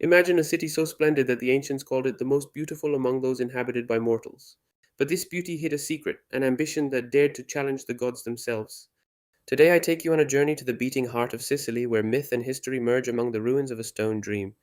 Imagine a city so splendid that the ancients called it the most beautiful among those inhabited by mortals. But this beauty hid a secret, an ambition that dared to challenge the gods themselves. Today I take you on a journey to the beating heart of Sicily, where myth and history merge among the ruins of a stone dream.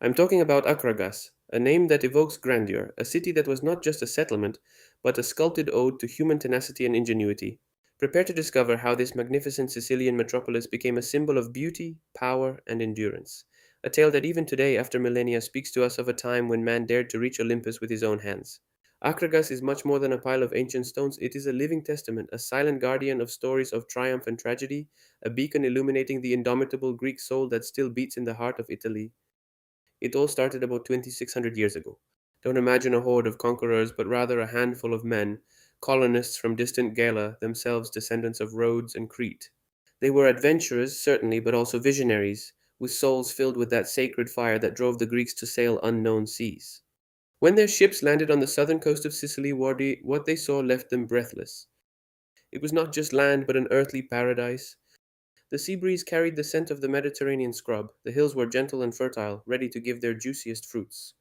I'm talking about Akragas, a name that evokes grandeur, a city that was not just a settlement, but a sculpted ode to human tenacity and ingenuity. Prepare to discover how this magnificent Sicilian metropolis became a symbol of beauty, power, and endurance. A tale that even today, after millennia, speaks to us of a time when man dared to reach Olympus with his own hands. Akragas is much more than a pile of ancient stones. It is a living testament, a silent guardian of stories of triumph and tragedy, a beacon illuminating the indomitable Greek soul that still beats in the heart of Italy. It all started about 2,600 years ago. Don't imagine a horde of conquerors, but rather a handful of men, colonists from distant Gala, themselves descendants of Rhodes and Crete. They were adventurers, certainly, but also visionaries, with souls filled with that sacred fire that drove the Greeks to sail unknown seas. When their ships landed on the southern coast of Sicily, what they saw left them breathless. It was not just land, but an earthly paradise. The sea breeze carried the scent of the Mediterranean scrub. The hills were gentle and fertile, ready to give their juiciest fruits.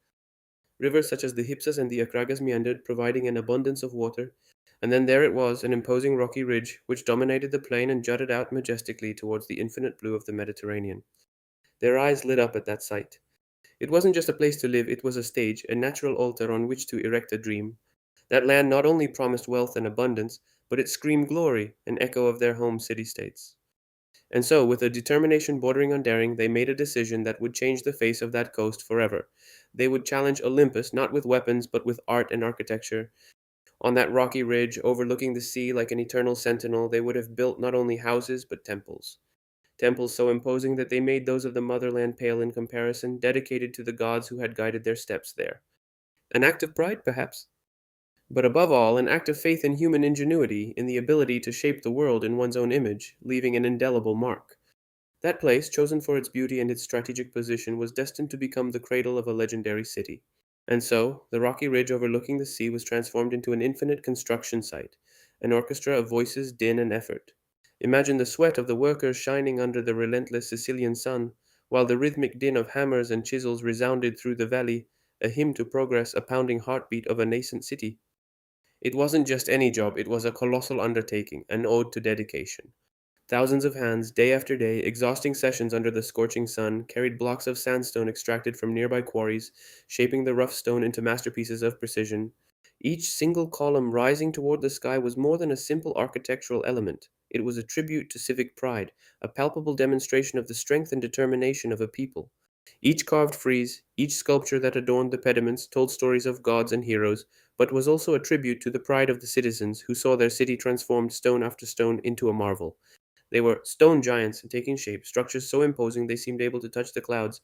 Rivers such as the Hypsas and the Akragas meandered, providing an abundance of water. And then there it was, an imposing rocky ridge, which dominated the plain and jutted out majestically towards the infinite blue of the Mediterranean. Their eyes lit up at that sight. It wasn't just a place to live, it was a stage, a natural altar on which to erect a dream. That land not only promised wealth and abundance, but it screamed glory, an echo of their home city states. And so, with a determination bordering on daring, they made a decision that would change the face of that coast forever. They would challenge Olympus not with weapons, but with art and architecture. On that rocky ridge, overlooking the sea like an eternal sentinel, they would have built not only houses, but temples. Temples so imposing that they made those of the motherland pale in comparison, dedicated to the gods who had guided their steps there. An act of pride, perhaps? But above all, an act of faith in human ingenuity, in the ability to shape the world in one's own image, leaving an indelible mark. That place, chosen for its beauty and its strategic position, was destined to become the cradle of a legendary city. And so, the rocky ridge overlooking the sea was transformed into an infinite construction site, an orchestra of voices, din, and effort. Imagine the sweat of the workers shining under the relentless Sicilian sun, while the rhythmic din of hammers and chisels resounded through the valley, a hymn to progress, a pounding heartbeat of a nascent city. It wasn't just any job, it was a colossal undertaking, an ode to dedication. Thousands of hands, day after day, exhausting sessions under the scorching sun, carried blocks of sandstone extracted from nearby quarries, shaping the rough stone into masterpieces of precision. Each single column rising toward the sky was more than a simple architectural element. It was a tribute to civic pride, a palpable demonstration of the strength and determination of a people. Each carved frieze, each sculpture that adorned the pediments told stories of gods and heroes, but was also a tribute to the pride of the citizens who saw their city transformed stone after stone into a marvel. They were stone giants taking shape, structures so imposing they seemed able to touch the clouds.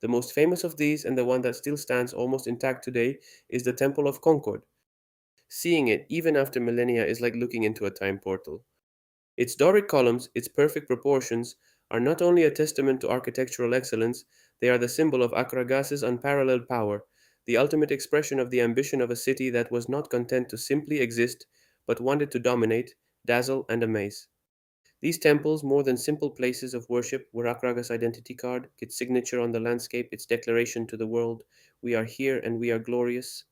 The most famous of these, and the one that still stands almost intact today, is the Temple of Concord. Seeing it, even after millennia, is like looking into a time portal. Its Doric columns, its perfect proportions, are not only a testament to architectural excellence, they are the symbol of Akragas's unparalleled power, the ultimate expression of the ambition of a city that was not content to simply exist, but wanted to dominate, dazzle, and amaze. These temples, more than simple places of worship, were Akragas' identity card, its signature on the landscape, its declaration to the world, "We are here and we are glorious."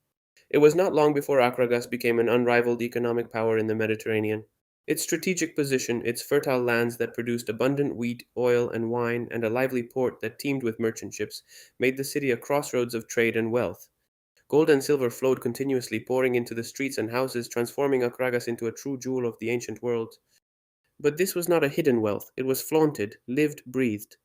It was not long before Akragas became an unrivaled economic power in the Mediterranean. Its strategic position, its fertile lands that produced abundant wheat, oil, and wine, and a lively port that teemed with merchant ships, made the city a crossroads of trade and wealth. Gold and silver flowed continuously, pouring into the streets and houses, transforming Akragas into a true jewel of the ancient world. But this was not a hidden wealth, it was flaunted, lived, breathed.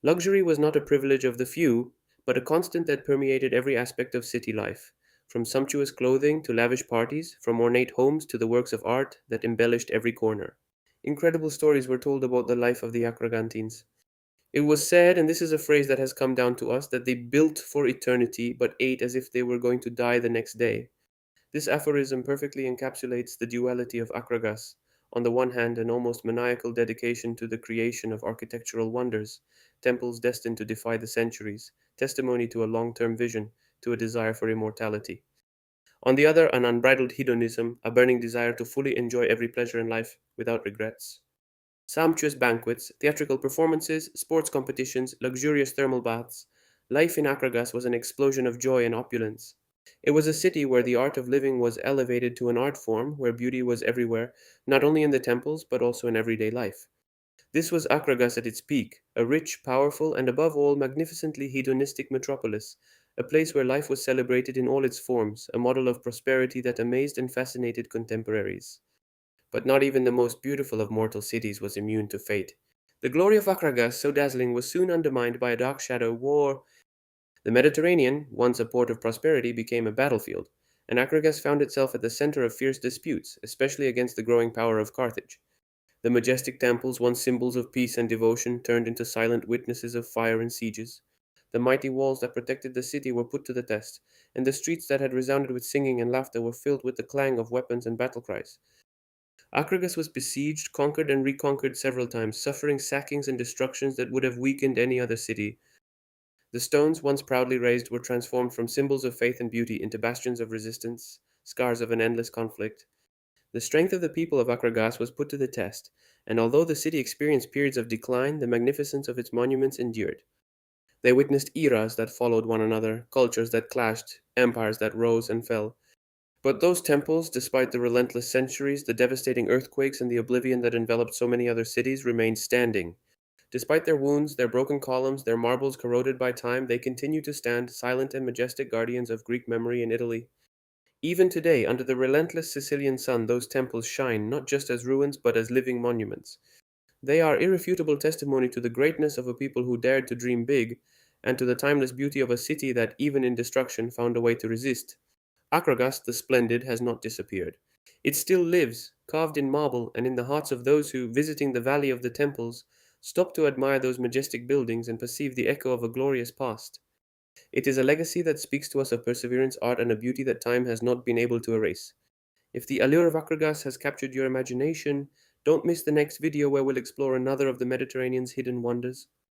Luxury was not a privilege of the few, but a constant that permeated every aspect of city life, from sumptuous clothing to lavish parties, from ornate homes to the works of art that embellished every corner. Incredible stories were told about the life of the Akragantines. It was said, and this is a phrase that has come down to us, that they built for eternity but ate as if they were going to die the next day. This aphorism perfectly encapsulates the duality of Akragas. On the one hand, an almost maniacal dedication to the creation of architectural wonders, temples destined to defy the centuries, testimony to a long term vision, to a desire for immortality. On the other, an unbridled hedonism, a burning desire to fully enjoy every pleasure in life without regrets. Sumptuous banquets, theatrical performances, sports competitions, luxurious thermal baths. Life in Akragas was an explosion of joy and opulence. It was a city where the art of living was elevated to an art form, where beauty was everywhere, not only in the temples, but also in everyday life. This was Akragas at its peak, a rich, powerful, and above all, magnificently hedonistic metropolis, a place where life was celebrated in all its forms, a model of prosperity that amazed and fascinated contemporaries. But not even the most beautiful of mortal cities was immune to fate. The glory of Akragas, so dazzling, was soon undermined by a dark shadow war. The Mediterranean, once a port of prosperity, became a battlefield, and Akragas found itself at the center of fierce disputes, especially against the growing power of Carthage. The majestic temples, once symbols of peace and devotion, turned into silent witnesses of fire and sieges. The mighty walls that protected the city were put to the test, and the streets that had resounded with singing and laughter were filled with the clang of weapons and battle cries. Akragas was besieged, conquered, and reconquered several times, suffering sackings and destructions that would have weakened any other city. The stones, once proudly raised, were transformed from symbols of faith and beauty into bastions of resistance, scars of an endless conflict. The strength of the people of Akragas was put to the test, and although the city experienced periods of decline, the magnificence of its monuments endured. They witnessed eras that followed one another, cultures that clashed, empires that rose and fell. But those temples, despite the relentless centuries, the devastating earthquakes, and the oblivion that enveloped so many other cities, remained standing. Despite their wounds, their broken columns, their marbles corroded by time, they continue to stand, silent and majestic guardians of Greek memory in Italy. Even today, under the relentless Sicilian sun, those temples shine not just as ruins but as living monuments. They are irrefutable testimony to the greatness of a people who dared to dream big, and to the timeless beauty of a city that, even in destruction, found a way to resist. Akragas, the splendid, has not disappeared. It still lives, carved in marble, and in the hearts of those who, visiting the Valley of the Temples, stop to admire those majestic buildings and perceive the echo of a glorious past. It is a legacy that speaks to us of perseverance, art, and a beauty that time has not been able to erase. If the allure of Akragas has captured your imagination, don't miss the next video where we'll explore another of the Mediterranean's hidden wonders.